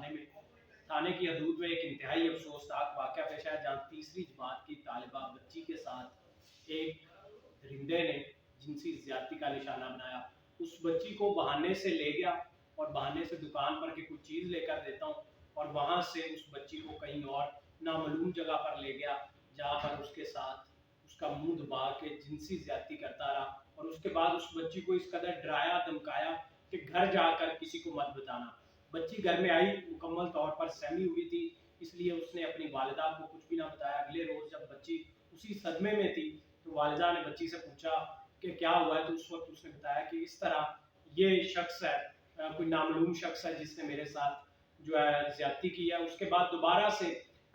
थाने की हदूद में एक इंतहाई अफसोसनाक वाक़या पेश आया, जहाँ तीसरी जमात की तालिबा बच्ची के साथ एक दरिंदे ने जिनसी ज़्यादती का निशाना बनाया। उस बच्ची को बहाने से ले गया और बहाने से दुकान पर के कुछ चीज़ लेकर देता हूँ, और वहाँ से उस बच्ची को कहीं और नामालूम जगह पर ले गया, जहाँ पर उसके साथ उसका मुँह दबा के जिनसी ज़्यादती करता रहा। और उसके बाद उस बच्ची को इस कदर डराया धमकाया कि घर जाकर किसी को मत बताना। बच्ची घर में आई, मुकम्मल तौर पर सहमी हुई थी, इसलिए उसने अपनी वालिदा को कुछ भी ना बताया। अगले रोज़ जब बच्ची उसी सदमे में थी, तो वालिदा ने बच्ची से पूछा कि क्या हुआ है, तो उस वक्त उसने बताया कि इस तरह ये शख्स है, कोई नामालूम शख्स है जिसने मेरे साथ जो है ज़्यादती की है। उसके बाद दोबारा से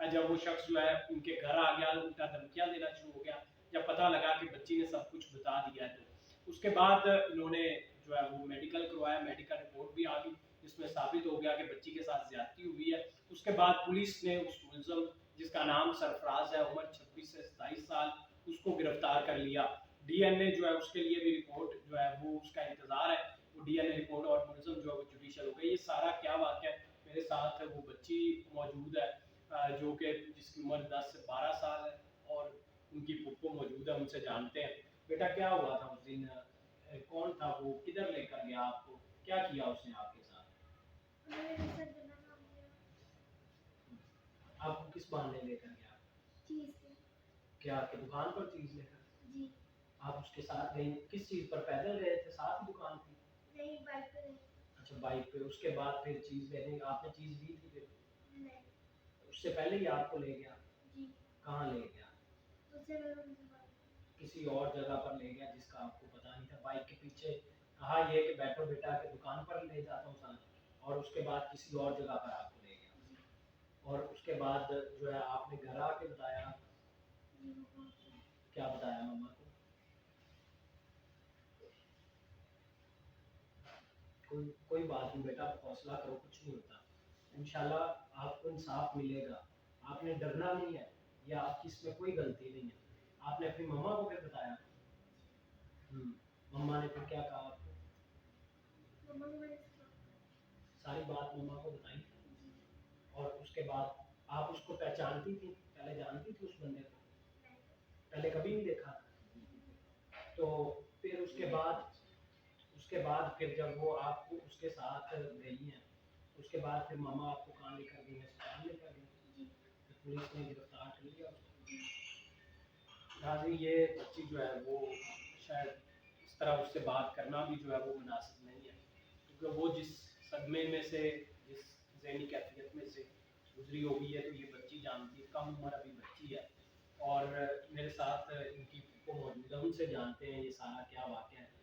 जब वो शख्स जो है उनके घर आ गया, उल्टा धमकियाँ देना शुरू हो गया, जब पता लगा कि बच्ची ने सब कुछ बता दिया है, तो उसके बाद इन्होंने जो है वो मेडिकल करवाया। मेडिकल रिपोर्ट भी आ गई, जिसमें साबित हो गया कि बच्ची के साथ ज़्यादती हुई है। उसके बाद पुलिस ने उस मुलज़म, जिसका नाम सरफराज है, उम्र 26 से 27 साल, उसको गिरफ्तार कर लिया। डीएनए जो है उसके लिए भी रिपोर्ट जो है वो उसका इंतज़ार है, वो डीएनए रिपोर्ट, और मुलज़म जो है वो जुडिशल हो गई। ये सारा क्या वाक़या है, मेरे साथ वो बच्ची मौजूद है, जो कि जिसकी उम्र 10 से 12 साल है, और उनकी फुप्पो मौजूद है, उनसे जानते हैं। बेटा क्या हुआ था उस दिन, कौन था वो, किधर लेकर गया आपको, क्या किया उसने आपके साथ? आपको किस बहाने लेकर गया? चीज़ के। क्या आपकी दुकान पर चीज़ लेकर? जी। आप उसके साथ गई, किस चीज़ पर, पैदल गए थे, साथ ही दुकान थी? नहीं, बाइक पे गए। अच्छा, बाइक पे। उसके बाद फिर चीज़ लेने आपने चीज़ ली थी फिर? नहीं। उससे पहले ही आपको ले गया? जी। कहाँ ले गया? दूसरे रूम में। किसी और जगह पर ले गया जिसका आपको पता नहीं था? बाइक के पीछे कहा ये कि बैठो बेटा के दुकान पर ले जाता हूँ साथ, और उसके बाद किसी और जगह पर आपको ले गया, और उसके बाद जो है आपने घर आके बताया? क्या बताया मम्मा को? कोई बात नहीं बेटा, हौसला करो, कुछ नहीं होता, इंशाल्लाह आपको इंसाफ मिलेगा। आपने डरना नहीं है, या आपकी इसमें कोई गलती नहीं है। आपने अपनी मम्मा को फिर बताया? मम्मा ने फिर क्या कहा आपको? मम्मा को मैंने सारी बात मम्मा को बताई, और उसके बाद आप उसको पहचानती थी, पहले जानती थी उस बंदे को? पहले कभी नहीं देखा? तो फिर उसके बाद फिर जब वो आपको उसके साथ गई हैं, उसके बाद फिर मामा आपको कहाँ लेकर गई, अस्पताल लेकर गई, फिर पुलिस ने गिरफ्तार कर लिया उसको। नाज़रीन, ये बच्ची जो है वो शायद इस तरह उससे बात करना भी जो है वो मुनासिब नहीं है, क्योंकि वो जिस सदमे में से, जिस ज़हनी कैफियत में से गुजरी होगी है, तो ये बच्ची जानती है, कम उम्र अभी बच्ची है। और मेरे साथ इनकी फूफो मौजूद है, उनसे जानते हैं ये सारा क्या वाक़या है।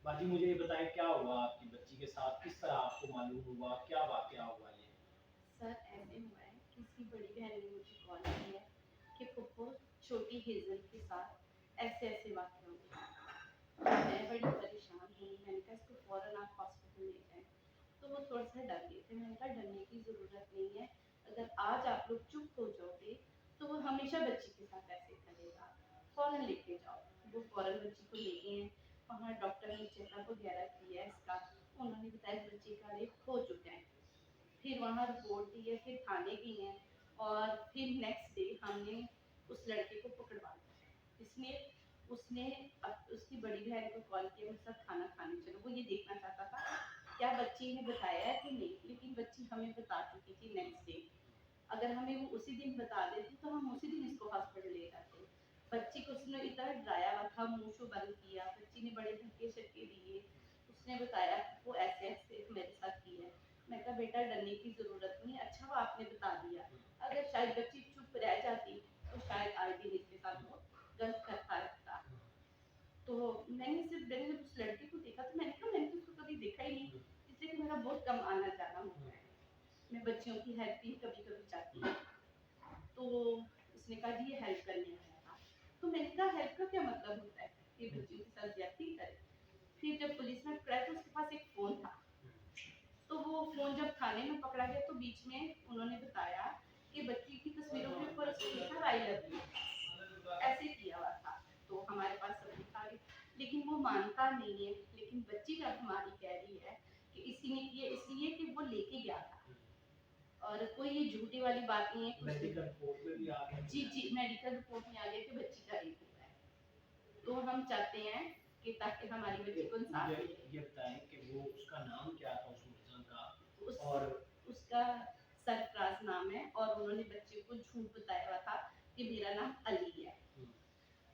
बाजी मुझे ये बताएं, क्या हुआ आपकी बच्ची के साथ, किस तरह आपको मालूम हुआ, क्या वाक़या हुआ ये? सर ऐसे हुआ है कि इसकी बड़ी बहन ने मुझे कॉल की है कि फुप्पो छोटी हेज़ल के साथ ऐसे ऐसे वाक़या हो गया। मैं बड़ी परेशान हूँ, मैंने कहा इसको फ़ौरन आप हॉस्पिटल ले जाएँ। तो वो थोड़ा सा डर गए थे। मैंने कहा डरने की ज़रूरत नहीं है, अगर आज आप लोग चुप हो जाओगे तो वो हमेशा बच्ची के साथ ऐसे करेगा, फ़ौरन लेके जाओ। वो फ़ौरन बच्ची को ले गए हैं, वहाँ डॉक्टर ने चेकअप वगैरह किया है इसका, उन्होंने बताया बच्ची का रेप हो चुका है। फिर वहाँ रिपोर्ट दी है, फिर थाने गई हैं, और फिर नेक्स्ट डे हमने उस लड़के को पकड़वा लिया। इसलिए उसने उसकी बड़ी बहन को कॉल किया, मेरे साथ खाना खाने चलो। वो ये देखना चाहता था क्या बच्ची ने बताया है कि नहीं, लेकिन बच्ची हमें बता चुकी थी नेक्स्ट डे। अगर हमें वो उसी दिन बता देती तो हम उसी दिन इसको हॉस्पिटल ले जाते। बच्ची को उसने इतना डराया हुआ था, मुँह शो बंद किया, बच्ची ने बड़े धक्के-शक्के दिए। उसने बताया वो ऐसे-ऐसे मेरे साथ किया है। मैं कहा बेटा डरने की ज़रूरत नहीं है, अच्छा हुआ आपने बता दिया। अगर शायद बच्ची चुप रह जाती तो शायद आज दिन इसके साथ वो गलत करता रहता। तो मैंने जब उस लड़के को देखा तो मैंने कहा मैंने तो उसको कभी देखा ही नहीं, इसलिए कि मेरा बहुत कम आना-जाना होता है। मैं बच्चियों की हेल्प भी कभी-कभी चाहती हूँ। तो उसने कहा जी ये हेल्प करने आया था। तो मैंने कहा हेल्प का क्या मतलब होता है? ये बच्चियों के साथ ज़्यादती करे। फिर जब पुलिस में पकड़ा तो उसके पास एक फ़ोन था। तो वो फ़ोन जब थाने में पकड़ा गया तो बीच में उन्होंने बताया कि बच्ची की तस्वीरों के ऊपर उसने लिखा था आई लव यू, ऐसे किया हुआ था। तो हमारे पास सब लिखा है, लेकिन वो मानता नहीं है। लेकिन बच्ची जब हमारी कह रही है कि इसी ने किया इसलिए कि वो लेके गया था। और कोई ये झूठी वाली बात नहीं है कि मेडिकल रिपोर्ट में भी आ गया जी जी मेडिकल रिपोर्ट में आ गया कि बच्ची का रेप हुआ है। तो हम चाहते हैं कि ताकि हमारी बच्ची को इंसाफ ये मिले। ये बताएं कि वो उसका नाम क्या था उस मुलज़िम का उस और उसका सरफराज नाम है और उन्होंने बच्चे को झूठ बताया हुआ था कि मेरा नाम अली है।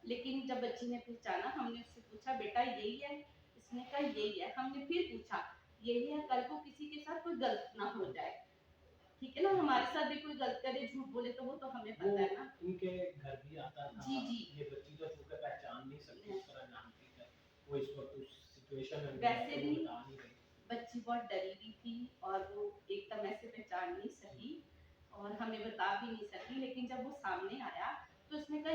लेकिन जब बच्ची ने पहचाना हमने उससे पूछा बेटा यही है, इसने कहा यही है। हमने फिर पूछा यही है, कल को किसी के साथ कोई गलत ना हो जाए, ठीक है ना, हमारे साथ भी कोई गलत करे झूठ बोले तो वो तो हमें वो पता है ना। उनके घर भी आता था। जी जी ये बच्ची तो चूंकि पहचान नहीं सकती उस तरह नाम की है, वो इस वक्त उस सिचुएशन में वैसे तो भी वो बता नहीं रही। बच्ची बहुत डरी हुई थी और वो एकदम ऐसे पहचान नहीं सकी और हमें बता भी नहीं सकी। लेकिन जब वो सामने आया तो उसने कहा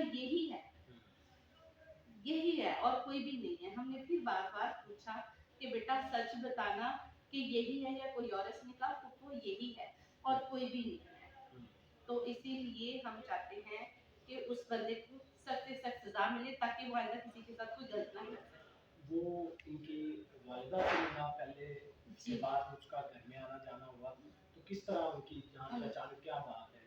यही है और कोई भी नहीं है। हमने फिर बार बार पूछा कि बेटा सच बताना कि यही है या कोई और। इसने कहा वो यही है और कोई भी नहीं है। तो इसीलिए हम चाहते हैं कि उस बंदे को सख्त से सख्त सजा मिले ताकि वो आइंदा किसी के साथ कोई गलत ना कर सके। वो इनकी वालिदा से मिला पहले, उसके जी बाद उसका घर में आना जाना हुआ, तो किस तरह उनकी जान उन- पहचान क्या बात है?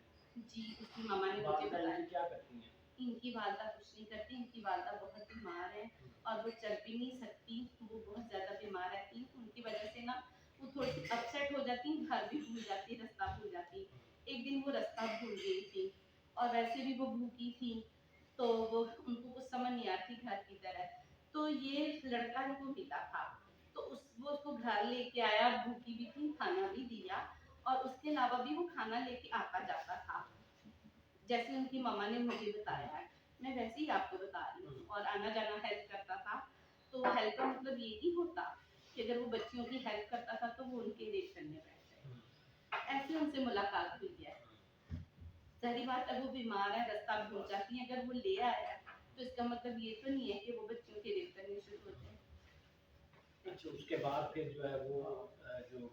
जी उसकी मामा ने मुझे वालिदा बताया। इनकी क्या करती हैं? इनकी वालदा कुछ नहीं करती, इनकी वालदा बहुत बीमार है और वो चल भी नहीं सकती। वो बहुत ज़्यादा बीमार रहती, उनकी वजह से ना वो थोड़ी सी अपसेट हो जाती, घर भी भूल जाती, रास्ता भूल जाती। एक दिन वो रास्ता भूल गई थी और वैसे भी वो भूखी थी, तो वो उनको कुछ समझ नहीं आती घर की तरह। तो ये लड़का इनको मिला था, तो वो उसको घर लेके आया, भूखी भी थी, खाना भी दिया और उसके अलावा भी वो खाना लेके आता जाता था जैसे उनकी मम्मा ने मुझे बताया है, मैं वैसे ही आपको बता रही हूँ। और आना जाना हेल्प करता था। तो हेल्प का मतलब ये नहीं होता कि अगर वो बच्चियों की हेल्प करता था तो वो उनके रेप करने बैठ जाए। ऐसे उनसे मुलाकात हुई है। सारी बात अब वो बीमार है, रास्ता भूल जाती है, अगर वो ले आया तो इसका मतलब ये तो नहीं है कि वो बच्चियों के रेप करने शुरू हो जाए। अच्छा, उसके बाद फिर जो है वो जो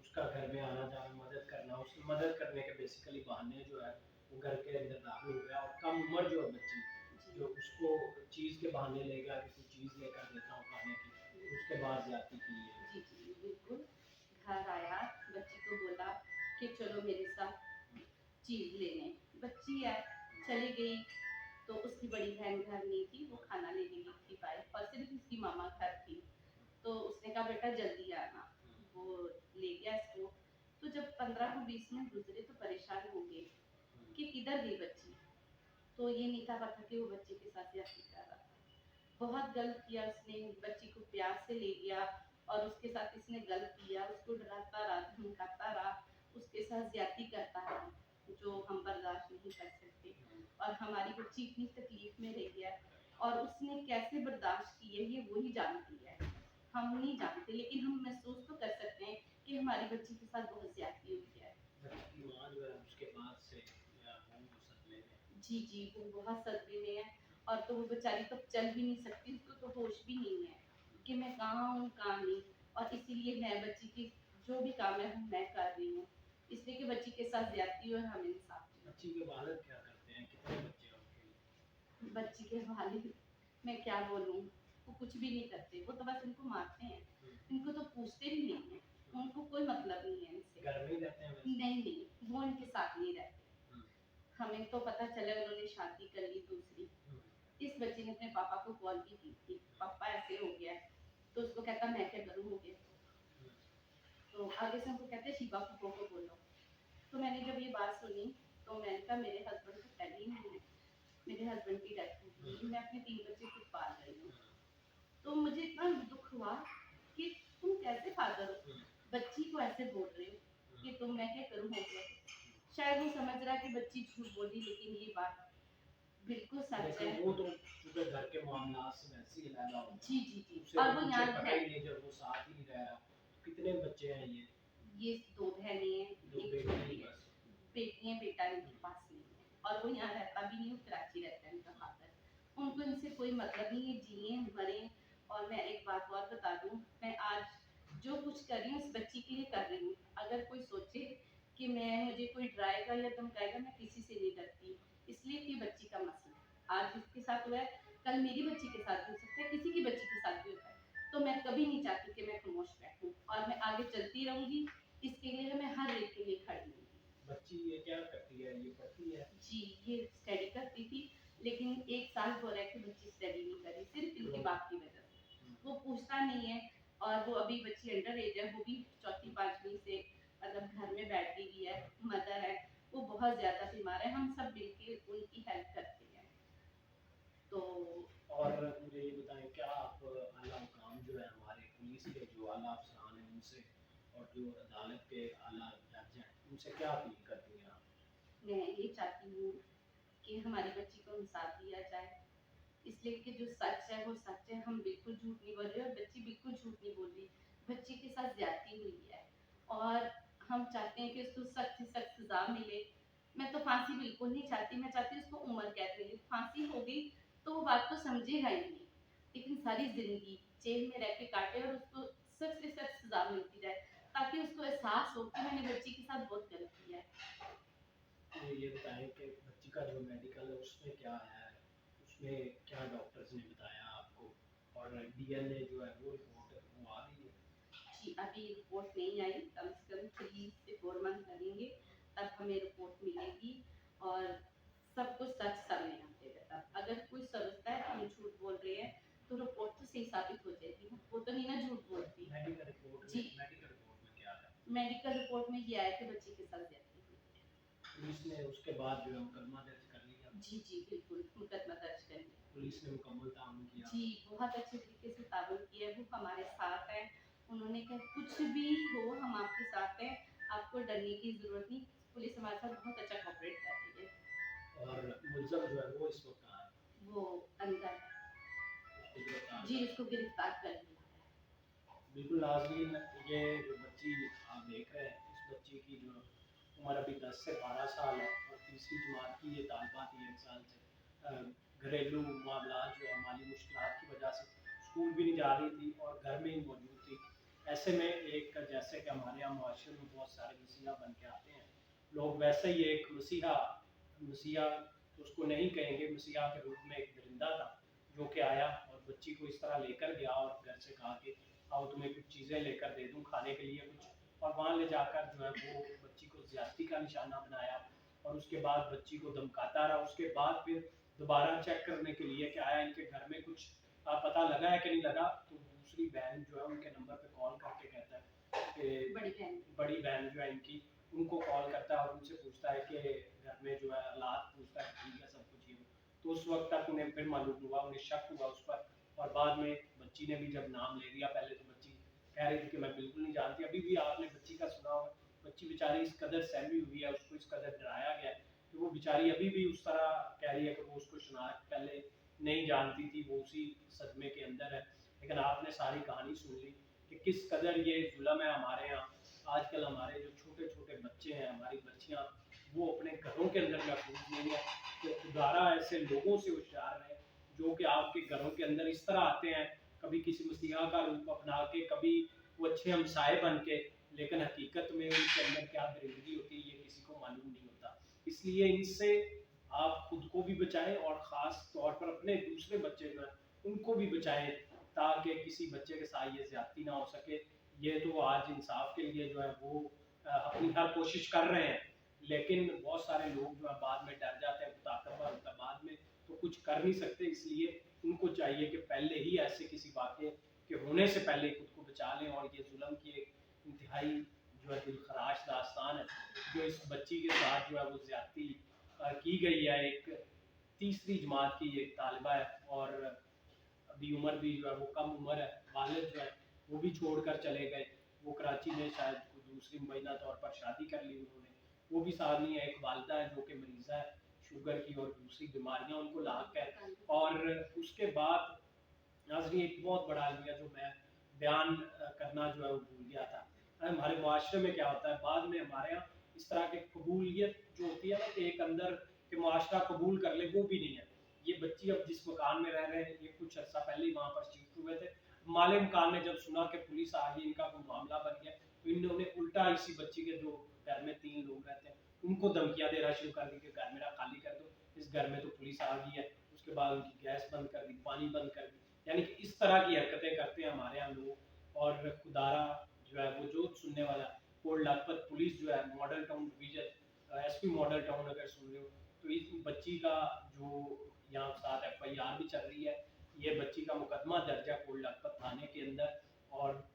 उसका घर में आना जाना मदद करना, उसकी मदद करने के बेसिकली बहाने जो है वो घर के अंदर दाखिल हो गया और कम उम्र जो है बच्ची जी जो उसको चीज़ के बहाने ले गया कि कोई चीज़ लेकर देता हूँ खाने की, उसके बाद ज्यादती की है। जी जी बिल्कुल। घर आया, बच्ची को बोला कि चलो मेरे साथ चीज लेने। बच्ची है, चली गई। तो उसकी बड़ी बहन घर नहीं थी, वो खाना लेने गई थी बाहर और सिर्फ उसकी मामा घर थी। तो उसने कहा बेटा जल्दी आना। वो ले गया इसको। तो जब 15 को 20 मिनट गुजरे तो परेशान हो गए कि किधर गई बच्ची। तो ये नहीं था पता कि वो बच्चे के साथ ज्यादती कर रहा था। बहुत गलत किया उसने, बच्ची को प्यार से ले गया और उसके साथ इसने गलत किया, उसको डराता रहा, धमकाता रहा, उसके साथ ज्यादती करता रहा, जो हम बर्दाश्त नहीं कर सकते। और हमारी बच्ची इतनी तकलीफ में रही है और उसने कैसे बर्दाश्त की है ये वही जानती है, हम नहीं जानते। लेकिन हम महसूस तो कर सकते हैं कि हमारी बच्ची के साथ बहुत ज्यादती हुई है। बच्ची की माँ जो है उसके बाद से या वो सदमे में। जी जी वो बहुत सदमे में है और तो वो बेचारी तो चल भी नहीं सकती, उसको तो होश भी नहीं है कि मैं कहाँ हूँ कहाँ नहीं। और इसीलिए मैं बच्ची की जो भी काम है मैं कर रही हूँ, इसलिए कि बच्ची के साथ ज्यादती और हम इंसाफ चाहिए। बच्ची के वालिद क्या करते हैं, कितने बच्चे हैं उनके? बच्ची के वालिद मैं क्या बोलूँ, वो कुछ भी नहीं करते, वो तो बस इनको मारते हैं, इनको तो पूछते भी नहीं है, उनको कोई मतलब नहीं है इनसे। घर में ही रहते हैं वैसे? नहीं नहीं वो इनके साथ नहीं रहते। हमें तो पता चला उन्होंने शादी कर ली दूसरी। इस बच्चे ने अपने पापा को कॉल भी की थी, पापा ऐसे हो गया है। तो उसको कहता मैं क्या करूँ, हो गया। तो आगे से हमको कहते शिवा फूफो को बोलो। तो मैंने जब ये बात सुनी तो मैंने कहा मेरे हस्बैंड तो पहले ही नहीं है, मेरे हस्बैंड की डेथ हो गई, मैं अपने 3 बच्चे खुद पाल रही हूँ। तो मुझे इतना दुख हुआ कि तुम कैसे फादर हो, बच्ची को ऐसे बोल रहे हो कि तुम मैं क्या करूँ, हो गया। शायद वो समझ रहा है कि बच्ची झूठ बोली, लेकिन ये बात बिल्कुल सच है। लेकिन वो तो चूंकि घर के मामला से वैसे ही अलग हो जी जी जी उसे और तो वो कुछ यहाँ पता है। ही नहीं जब वो साथ ही नहीं रह रहा। कितने बच्चे हैं ये 2 बहनें हैं, दो एक बेटे छोटी ही है, बस? बेटी है, बेटा इनके पास नहीं है और वो यहाँ रहता भी नहीं, वो कराची रहता है इनका फादर। उनको इनसे कोई मतलब नहीं है, जिए मरे। और मैं एक बात और बता दूं, मैं आज जो कुछ कर रही हूँ इस बच्ची के लिए कर रही हूँ। अगर कोई सोचे कि मैं मुझे कोई डराएगा या धमकाएगा, मैं किसी से नहीं डरती, इसलिए कि बच्ची का मसला आज जिसके साथ हुआ है कल मेरी बच्ची के साथ भी हो सकता है, किसी की बच्ची के साथ भी होता है। तो मैं कभी नहीं चाहती कि मैं खामोश बैठूं और मैं आगे चलती रहूंगी, इसके लिए मैं हर एक के लिए खड़ी हूँ। बहुत ज़्यादा बीमार है, हम सब मिलके उनकी हेल्प करते हैं। तो और मुझे ये बताएं, क्या आप आला मुकाम जो है हमारे पुलिस के जो आला अफसरान हैं उनसे और जो अदालत के आला जज हैं उनसे क्या अपील करती हैं आप? मैं ये चाहती हूँ कि हमारी बच्ची को इंसाफ दिया जाए, इसलिए कि जो सच है वो सच है, हम बिल्कुल झूठ नहीं बोल रहे और बच्ची बिल्कुल झूठ नहीं बोल रही। बच्ची के साथ ज़्यादती हुई है और हम चाहते हैं कि उसको सख्त से सख्त सज़ा मिले। मैं तो फांसी बिल्कुल नहीं चाहती, मैं चाहती हूँ उसको उम्र कैद मिले। फांसी हो गई तो वो बात को समझेगा ही नहीं, लेकिन सारी ज़िंदगी जेल में रह के काटे और उसको सख्त से सख्त सज़ा मिलती जाए, ताकि उसको एहसास हो कि मैंने बच्ची के साथ बहुत गलत किया है। तो ये बताएं कि बच्ची का जो मेडिकल है उसमें क्या आया है, उसमें क्या डॉक्टर्स ने बताया आपको, और डीएनए जो है वो रिपोर्ट वो आ गई है? जी, अभी रिपोर्ट नहीं आई, कम से कम 3 से 4 मंथ लगेंगे, तब हमें रिपोर्ट मिलेगी और सब कुछ सच सामने आ जाएगा तब। अगर कोई समझता है कि हम झूठ बोल रहे हैं, तो रिपोर्ट तो सही साबित हो जाएगी ना, वो तो नहीं ना झूठ बोलती। जी, मेडिकल रिपोर्ट में क्या है? मेडिकल रिपोर्ट में ये आया कि बच्ची के साथ ज़्यादती हुई है। पुलिस ने उसके बाद जो है मुकदमा दर्ज कर लिया? जी, जी, बिल्कुल, मुकदमा दर्ज कर लिया। पुलिस ने मुकम्मल ताउन किया? जी, बहुत अच्छे तरीके से ताबन किया है, वो हमारे साथ हैं। उन्होंने कहा कुछ भी हो हम आपके साथ हैं, आपको डरने की ज़रूरत नहीं। पुलिस हमारे साथ बहुत अच्छा कोऑपरेट कर रही है। और मुलज़म जो है वो इस वक्त कहाँ है? वो अंदर है। उसको गिरफ्तार जी, कर उसको गिरफ्तार कर लिया है। बिल्कुल नाज़रीन, ये जो बच्ची आप देख रहे हैं, इस बच्ची की जो उम्र अभी 10 से 12 साल है और तीसरी जमात की ये तालिबा थी 1 साल से। घरेलू मामलात जो है, माली मुश्किलात की वजह से स्कूल भी नहीं जा रही थी और घर में ही मौजूद थी। ऐसे में एक, जैसे कि हमारे यहाँ मुआशरे में बहुत सारे मसीहा बन के आते हैं, लोग वैसे ही एक मसीहा मसीहा तो उसको नहीं कहेंगे, मसीहा के रूप में एक दरिंदा था जो कि आया और बच्ची को इस तरह लेकर गया और घर से कहा कि आओ तुम्हें कुछ चीज़ें लेकर दे दूँ खाने के लिए कुछ, और वहाँ ले जाकर जो है वो बच्ची को ज़्यादती का निशाना बनाया और उसके बाद बच्ची को धमकाता रहा। उसके बाद फिर दोबारा चेक करने के लिए कि आया इनके घर में कुछ पता लगा है कि नहीं लगा, तो दूसरी बहन जो है उनके नंबर पे कॉल करके कहता है कि बड़ी बहन जो है इनकी, उनको कॉल करता है और उनसे पूछता है कि घर में जो है हालात, पूछता है ठीक है सब कुछ ये वो। तो उस वक्त तक उन्हें फिर मालूम हुआ, उन्हें शक हुआ उस पर, और बाद में बच्ची ने भी जब नाम ले लिया, पहले तो बच्ची कह रही थी कि मैं बिल्कुल नहीं जानती, अभी भी आपने बच्ची का सुना होगा, बच्ची बेचारी इस कदर सहमी हुई है, उसको इस कदर डराया गया है कि वो बेचारी अभी भी उस तरह कह रही है कि वो उसको शनाख्त पहले नहीं जानती थी, वो उसी सदमे के अंदर है। लेकिन आपने सारी कहानी सुन ली कि किस कदर ये जुल्म है हमारे यहाँ। आजकल हमारे जो छोटे छोटे बच्चे हैं, हमारी बच्चियाँ, वो अपने घरों के अंदर महफूज नहीं है। तो खुदारा ऐसे लोगों से होशियार रहे जो कि आपके घरों के अंदर इस तरह आते हैं, कभी किसी मसीहा का रूप अपना के, कभी वो अच्छे हमसाए बन के, लेकिन हकीकत में उनके अंदर क्या दरिंदगी होती है ये किसी को मालूम नहीं होता। इसलिए इनसे आप खुद को भी बचाएं और ख़ास तौर पर अपने दूसरे बच्चे जो हैं उनको भी बचाएं, ताकि किसी बच्चे के साथ ये ज़्यादती ना हो सके। ये तो आज इंसाफ के लिए जो है वो अपनी हर कोशिश कर रहे हैं, लेकिन बहुत सारे लोग जो है बाद में डर जाते हैं, ताकतवर होता है बाद में तो कुछ कर नहीं सकते। इसलिए उनको चाहिए कि पहले ही ऐसे किसी वाक़े के होने से पहले खुद को बचा लें। और ये जुल्म की एक इंतहाई जो है दिलखराश दास्तान है जो इस बच्ची के साथ जो है वो ज़्यादती की गई है। एक तीसरी जमात की एक तालिबा है और अभी उम्र भी जो है वो कम उम्र है। वालिद जो है वो भी छोड़कर चले गए, वो कराची में शायद कोई दूसरी मुबैना तौर पर शादी कर ली उन्होंने, वो भी साथ नहीं है। एक वालदा है जो कि मरीज़ा है शुगर की और दूसरी बीमारियां उनको लाक है। और उसके बाद नाज़रीन एक बहुत बड़ा अलमिया जो मैं बयान करना जो है वो भूल गया था। हमारे मुआशरे में क्या होता है, बाद में हमारे यहाँ इस तरह की कबूलियत जो होती है ना कि एक अंदर के मुआशरा कबूल कर ले, वो भी नहीं है। ये बच्ची अब जिस मकान में रह रहे हैं, ये कुछ अर्सा पहले ही वहाँ पर शिफ्ट हुए थे। माले मकान ने जब सुना कि पुलिस आ गई, इनका कोई मामला बन गया, तो इन्होंने उल्टा इसी बच्ची के जो घर में 3 लोग रहते हैं उनको धमकियाँ देना शुरू कर दी कि घर मेरा खाली कर दो, इस घर में तो पुलिस आ गई है। उसके बाद उनकी गैस बंद कर दी, पानी बंद कर दी, यानी कि इस तरह की हरकतें करते हैं हमारे यहाँ लोग। और खुदारा जो है वो जो सुनने वाला, कोट लखपत पुलिस जो है model town division, SP model town अगर सुन रहे हो, तो इस बच्ची का जो यहाँ साथ FIR भी चल रही है, ये बच्ची का मुकदमा दर्ज है कोट लखपत थाने के अंदर। और